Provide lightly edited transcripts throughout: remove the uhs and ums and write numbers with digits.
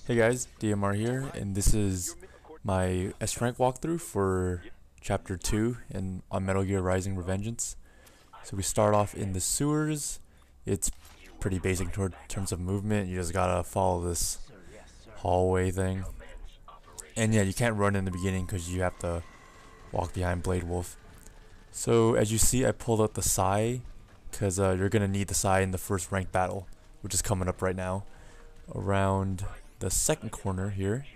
Hey guys, DMR here, and this is my S rank walkthrough for Chapter 2 on Metal Gear Rising: Revengeance. So we start off in the sewers. It's pretty basic in terms of movement. You just gotta follow this hallway thing. And yeah, you can't run in the beginning because you have to walk behind Blade Wolf. So as you see, I pulled out the Sai because you're gonna need the Sai in the first ranked battle, which is coming up right now around the second corner here.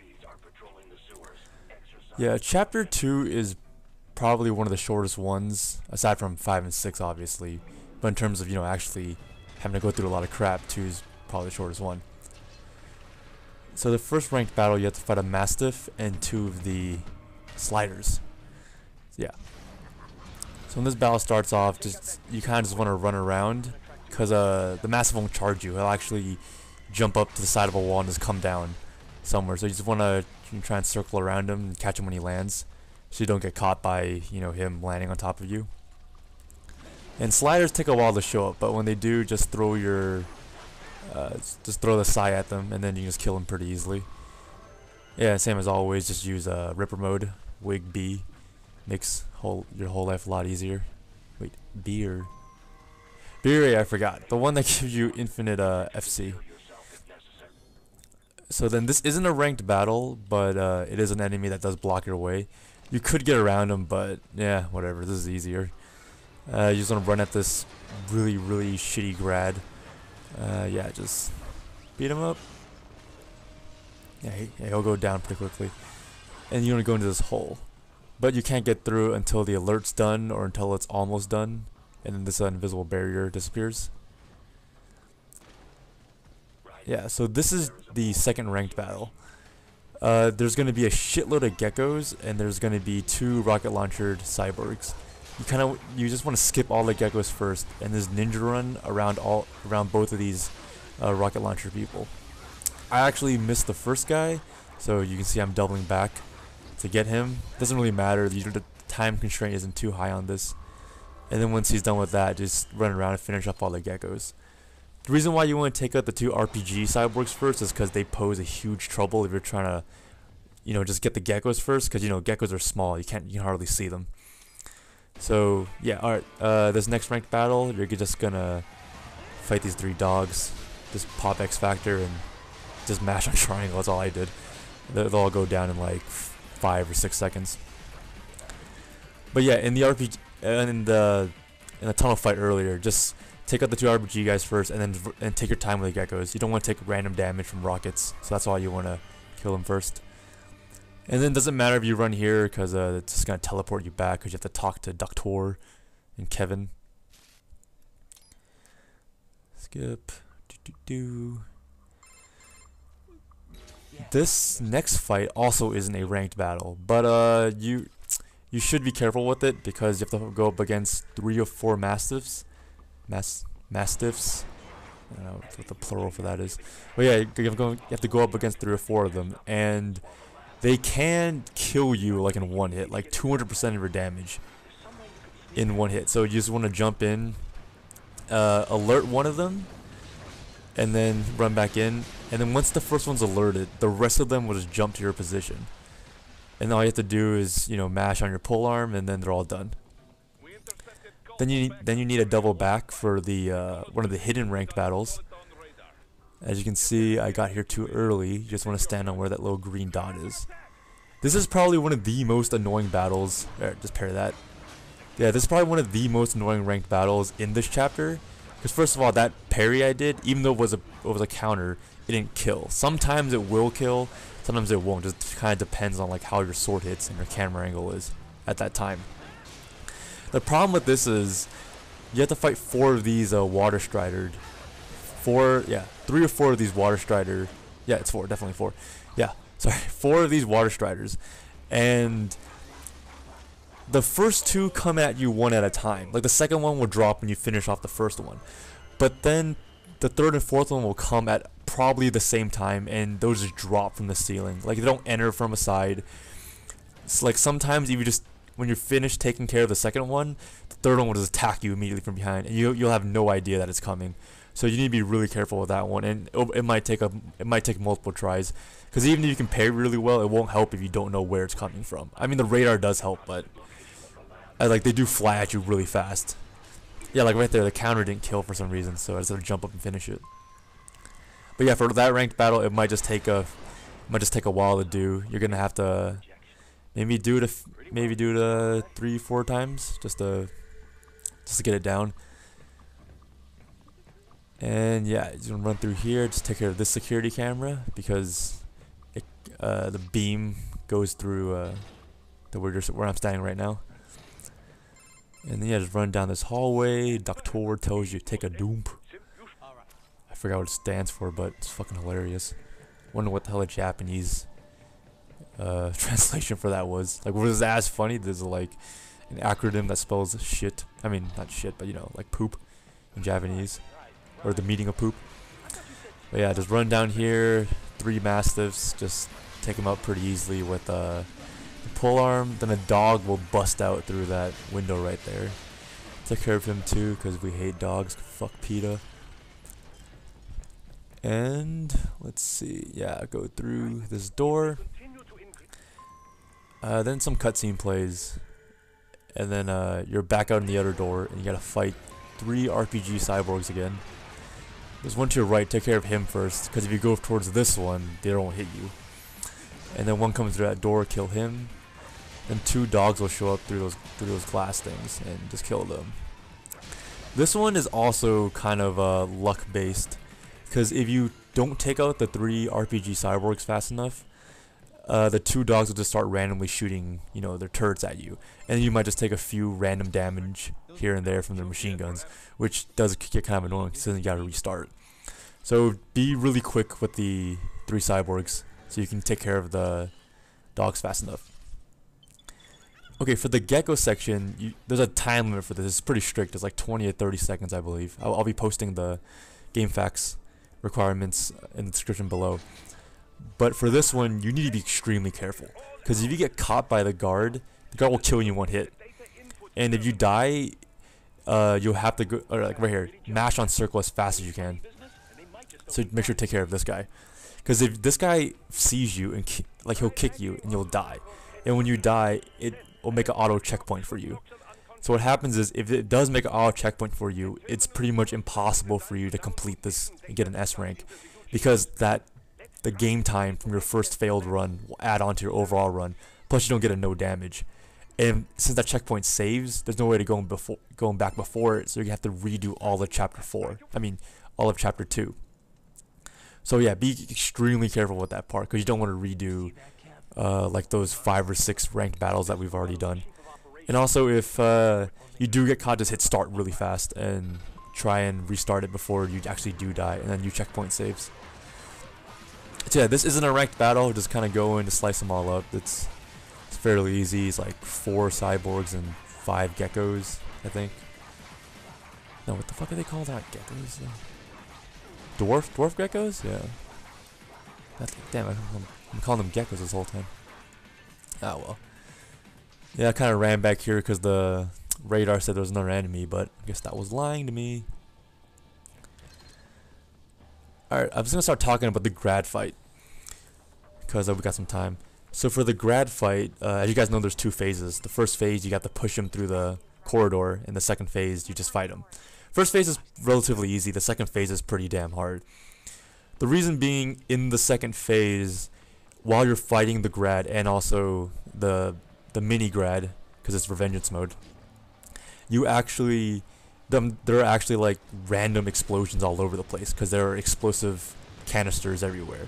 Yeah, chapter 2 is probably one of the shortest ones, aside from 5 and 6 obviously, but in terms of, actually having to go through a lot of crap, 2 is probably the shortest one. So the first ranked battle, you have to fight a Mastiff and 2 of the Sliders. Yeah. So when this battle starts off, you kind of just want to run around, because the Mastiff won't charge you. He'll actually jump up to the side of a wall and just come down somewhere. So you just want to try and circle around him and catch him when he lands, so you don't get caught by him landing on top of you. And sliders take a while to show up, but when they do, just throw the Sai at them, and then you can just kill them pretty easily. Yeah, same as always. Just use Ripper mode, Wig B, makes your whole life a lot easier. Wait, B or B? I forgot. The one that gives you infinite FC. So then this isn't a ranked battle, but it is an enemy that does block your way. You could get around him, but yeah, whatever. This is easier. You just want to run at this really shitty grad. Yeah, just beat him up. Yeah, he'll go down pretty quickly. And you want to go into this hole. But you can't get through until the alert's done or until it's almost done. And then this invisible barrier disappears. Yeah, so this is the second ranked battle. There's going to be a shitload of geckos, and there's going to be 2 rocket launchered cyborgs. You just want to skip all the geckos first, and this ninja run around both of these rocket launcher people. I actually missed the first guy, so you can see I'm doubling back to get him. Doesn't really matter. The time constraint isn't too high on this. And then once he's done with that, just run around and finish up all the geckos. The reason why you want to take out the 2 RPG cyborgs first is because they pose a huge trouble if you're trying to, just get the geckos first, because geckos are small. You can hardly see them. So yeah, all right. This next ranked battle, you're just gonna fight these 3 dogs. Just pop X Factor and just mash on triangle. That's all I did. They'll all go down in like 5 or 6 seconds. But yeah, in the RPG, in the tunnel fight earlier, just take out the 2 RPG guys first, and then take your time with the geckos. You don't want to take random damage from rockets, so that's why you want to kill them first. And then it doesn't matter if you run here, because it's just going to teleport you back, because you have to talk to Doctor and Kevin. Skip. This next fight also isn't a ranked battle, but you should be careful with it, because you have to go up against 3 or 4 Mastiffs. Mastiffs. I don't know what the plural for that is. But yeah, you have to go up against 3 or 4 of them, and they can kill you like in one hit, like 200% of your damage in one hit. So you just want to jump in, alert one of them, and then run back in. And then once the first one's alerted, the rest of them will just jump to your position. And all you have to do is, mash on your pole arm, and then they're all done. Then you need a double back for the one of the hidden ranked battles. As you can see, I got here too early. You just want to stand on where that little green dot is. This is probably one of the most annoying battles. Just parry that. Yeah, this is probably one of the most annoying ranked battles in this chapter. Because first of all, that parry I did, even though it was a counter, it didn't kill. Sometimes it will kill, sometimes it won't. Just kind of depends on like how your sword hits and your camera angle is at that time. The problem with this is you have to fight 4 of these water strider. 3 or 4 of these water strider. Yeah, it's 4, definitely 4. Yeah, sorry, 4 of these water striders, and the first 2 come at you one at a time. Like the second one will drop when you finish off the first one, but then the third and fourth one will come at probably the same time, and those just drop from the ceiling. Like they don't enter from a side. It's like sometimes if you just when you're finished taking care of the second one, the third one will just attack you immediately from behind, and you'll have no idea that it's coming. So you need to be really careful with that one, and it might take multiple tries, because even if you can parry really well, it won't help if you don't know where it's coming from. I mean, the radar does help, but like they do fly at you really fast. Yeah, like right there, the counter didn't kill for some reason, so I just had to jump up and finish it. But yeah, for that ranked battle, it might just take a while to do. You're gonna have to maybe do it 3-4 times just to get it down. And yeah, just gonna run through here. Just take care of this security camera because the beam goes through where I'm standing right now. And then yeah, just run down this hallway. Doctor tells you take a dump. I forgot what it stands for, but it's fucking hilarious. Wonder what the hell a Japanese translation for that was. Like, was it as funny? There's like an acronym that spells shit. I mean, not shit, but you know, like poop in Japanese, or the meaning of poop. But yeah, just run down here. 3 mastiffs. Just take them out pretty easily with the pole arm. Then a dog will bust out through that window right there. Take care of him too, because we hate dogs. Fuck PETA. And let's see, yeah, go through this door. Then some cutscene plays, and then you're back out in the other door, and you gotta fight 3 RPG cyborgs again. There's one to your right. Take care of him first, because if you go towards this one, they don't hit you. And then one comes through that door, kill him. Then 2 dogs will show up through those glass things and just kill them. This one is also kind of luck based. Because if you don't take out the 3 RPG cyborgs fast enough, the 2 dogs will just start randomly shooting, you know, their turrets at you, and you might just take a few random damage here and there from their machine guns, which does get kind of annoying because then you gotta restart. So be really quick with the 3 cyborgs so you can take care of the dogs fast enough. Okay, for the gecko section, there's a time limit for this. It's pretty strict. It's like 20 or 30 seconds, I believe. I'll be posting the game facts requirements in the description below. But for this one, you need to be extremely careful, because if you get caught by the guard will kill you in 1 hit. And if you die, you'll have to go, or like right here, mash on circle as fast as you can. So make sure to take care of this guy, because if this guy sees you and like he'll kick you and you'll die. And when you die, it will make an auto checkpoint for you. So what happens is, if it does make an auto checkpoint for you, it's pretty much impossible for you to complete this and get an S rank, because the game time from your first failed run will add on to your overall run. Plus, you don't get a no damage. And since that checkpoint saves, there's no way to going back before it. So you have to redo all of chapter 4. I mean, all of chapter 2. So yeah, be extremely careful with that part, because you don't want to redo like those 5 or 6 ranked battles that we've already done. And also, if you do get caught, just hit start really fast and try and restart it before you actually do die, and then you checkpoint saves. So yeah, this isn't a ranked battle. Just kind of go in to slice them all up. It's fairly easy. It's like 4 cyborgs and 5 geckos, I think. No, what the fuck are they called? Not geckos. Dwarf geckos? Yeah. Damn, I'm calling them geckos this whole time. Ah well. Yeah, I kind of ran back here because the radar said there was another enemy, but I guess that was lying to me. Alright, I'm just going to start talking about the grad fight, because we got some time. So for the grad fight, as you guys know, there's 2 phases. The first phase, you got to push him through the corridor, and the second phase, you just fight him. First phase is relatively easy. The second phase is pretty damn hard. The reason being, in the second phase, while you're fighting the grad and also the mini grad, because it's Revengeance mode, you actually there are actually like random explosions all over the place, because there are explosive canisters everywhere,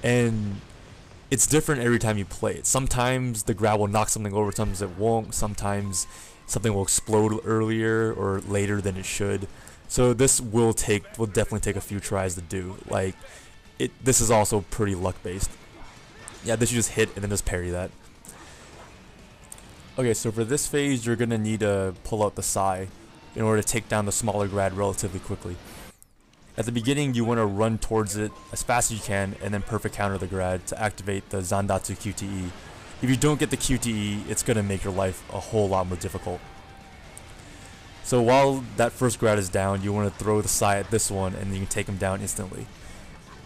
and it's different every time you play it. Sometimes the grad will knock something over, sometimes it won't, sometimes something will explode earlier or later than it should. So this will definitely take a few tries to do. Like, this is also pretty luck based. Yeah, this you just hit and then just parry that. Okay, so for this phase, you're gonna need to pull out the Sai in order to take down the smaller grad relatively quickly. At the beginning, you want to run towards it as fast as you can and then perfect counter the grad to activate the Zandatsu QTE. If you don't get the QTE, it's gonna make your life a whole lot more difficult. So while that first grad is down, you want to throw the Psy at this one, and you can take him down instantly.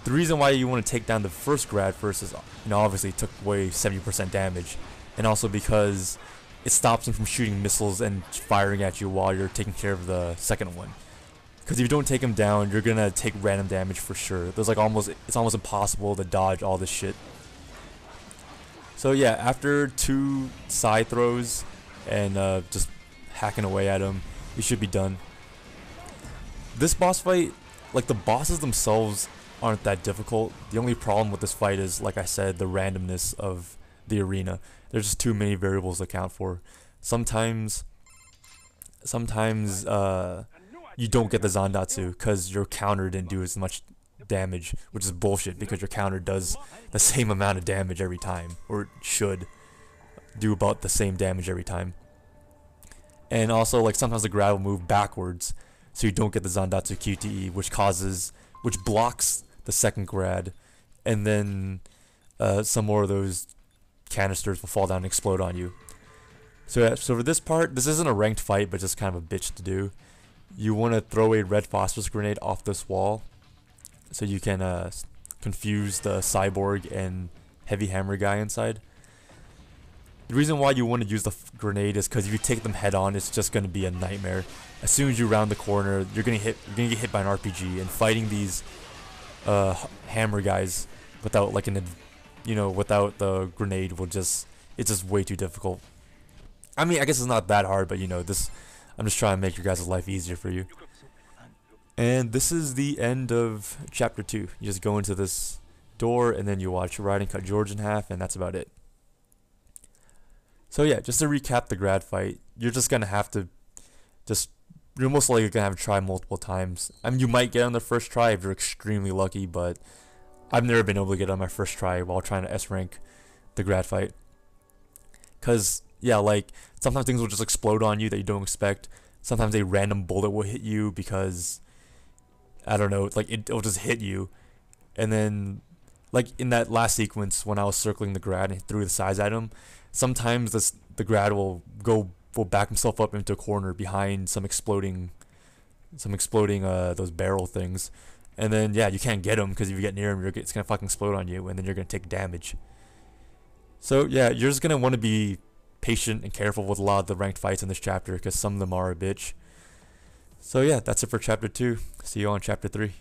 The reason why you want to take down the first grad first is, obviously it took away 70% damage, and also because it stops him from shooting missiles and firing at you while you're taking care of the second one. Because if you don't take him down, you're gonna take random damage for sure. It's almost impossible to dodge all this shit. So yeah, after 2 Psy throws and just hacking away at him, you should be done. This boss fight, like, the bosses themselves aren't that difficult. The only problem with this fight is, like I said, the randomness of the arena. There's just too many variables to account for. Sometimes you don't get the Zandatsu because your counter didn't do as much damage, which is bullshit because your counter does the same amount of damage every time, or it should do about the same damage every time. And also, like, sometimes the grad will move backwards, so you don't get the Zandatsu QTE, which blocks the second grad, and then some more of those canisters will fall down and explode on you. So yeah, so for this part, this isn't a ranked fight, but just kind of a bitch to do. You want to throw a red phosphorus grenade off this wall, so you can confuse the cyborg and heavy hammer guy inside. The reason why you want to use the grenade is because if you take them head on, it's just going to be a nightmare. As soon as you round the corner, you're gonna get hit by an RPG, and fighting these hammer guys without like without the grenade it's just way too difficult. I mean, I guess it's not that hard, but I'm just trying to make your guys' life easier for you. And this is the end of chapter 2. You just go into this door, and then you watch Raiden cut George in half, and that's about it. So yeah, just to recap the grad fight, you're just gonna have to you're most likely gonna have to try multiple times. I mean, you might get on the first try if you're extremely lucky, but I've never been able to get on my first try while trying to S rank the grad fight. Cause yeah, like, sometimes things will just explode on you that you don't expect. Sometimes a random bullet will hit you because, I don't know, like, it'll just hit you. And then, like, in that last sequence when I was circling the grad and threw the size at him, sometimes the grad will back himself up into a corner behind some exploding those barrel things, and then yeah, you can't get him because if you get near him, it's gonna fucking explode on you, and then you're gonna take damage. So yeah, you're just gonna want to be patient and careful with a lot of the ranked fights in this chapter because some of them are a bitch. So yeah, that's it for chapter 2. See you on chapter 3.